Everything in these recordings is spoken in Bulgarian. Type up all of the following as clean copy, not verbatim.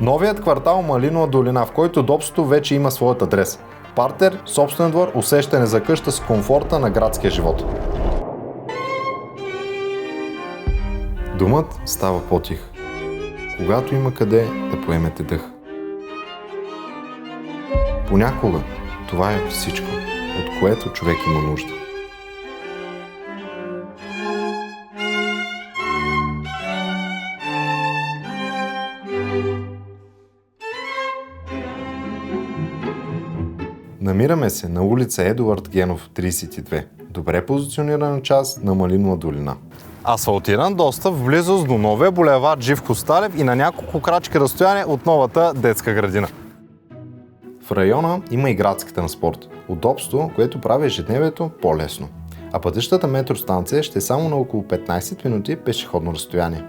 Новият квартал Малинова долина, в който удобството вече има своят адрес. Партер, собствен двор, усещане за къща с комфорта на градския живот. Домът става по-тих, когато има къде да поемете дъх. Понякога това е всичко, от което човек има нужда. Намираме се на улица Едуард Генов, 32, добре позиционирана част на Малинова долина. Асфалтиран достъп в близост до новия булевард Живко Сталев и на няколко крачки разстояние от новата детска градина. В района има и градски транспорт, удобство, което прави ежедневието по-лесно. А пътищата метростанция ще е само на около 15 минути пешеходно разстояние.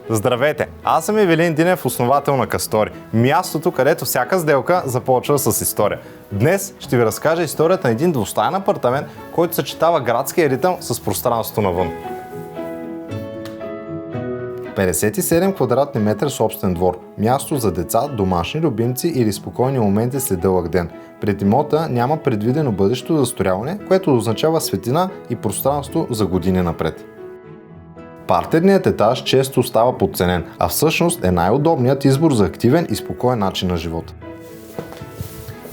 Здравейте! Аз съм Евелин Динев, основател на Кастори, мястото, където всяка сделка започва с история. Днес ще ви разкажа историята на един двустаен апартамент, който съчетава градския ритъм с пространството навън. 57 квадратни метра собствен двор, място за деца, домашни любимци или спокойни моменти след дълъг ден. Пред имота няма предвидено бъдещо застрояване, което означава светлина и пространство за години напред. Партерният етаж често става подценен, а всъщност е най-удобният избор за активен и спокоен начин на живота.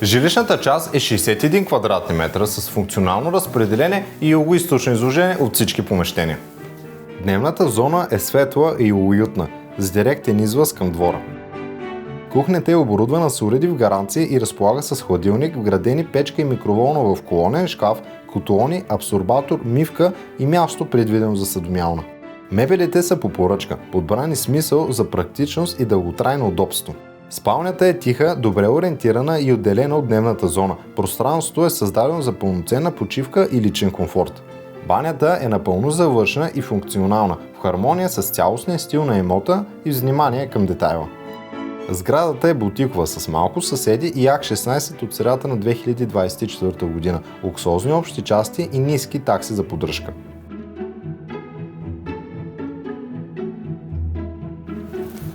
Жилищната част е 61 квадратни метра с функционално разпределение и югоизточно изложение от всички помещения. Дневната зона е светла и уютна, с директен излъз към двора. Кухнята е оборудвана с уреди в гаранция и разполага с хладилник, вградени печка и микроволна в колонен шкаф, котлони, абсорбатор, мивка и място предвидено за съдомялна. Мебелите са по поръчка, подбрани с мисъл за практичност и дълготрайно удобство. Спалнята е тиха, добре ориентирана и отделена от дневната зона. Пространството е създадено за пълноценна почивка и личен комфорт. Банята е напълно завършена и функционална, в хармония с цялостния стил на имота и внимание към детайла. Сградата е бутикова с малко съседи и АК-16 от средата на 2024 година, луксозни общи части и ниски такси за поддръжка.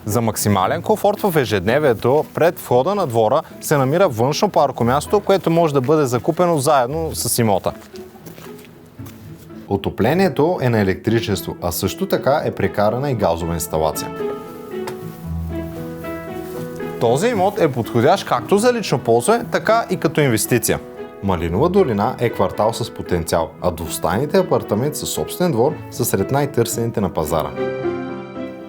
За максимален комфорт в ежедневието, пред входа на двора се намира външно паркомясто, което може да бъде закупено заедно с имота. Отоплението е на електричество, а също така е прекарана и газова инсталация. Този имот е подходящ както за лично ползване, така и като инвестиция. Малинова долина е квартал с потенциал, а двустайните апартаменти със собствен двор са сред най-търсените на пазара.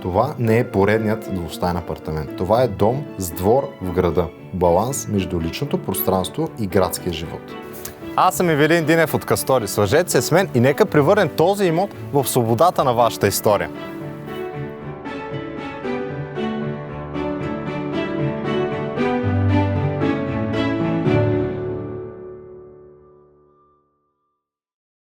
Това не е поредният двустаен апартамент. Това е дом с двор в града. Баланс между личното пространство и градския живот. Аз съм Евелин Динев от Кастори. Свържете се с мен и нека превърнем този имот в свободата на вашата история.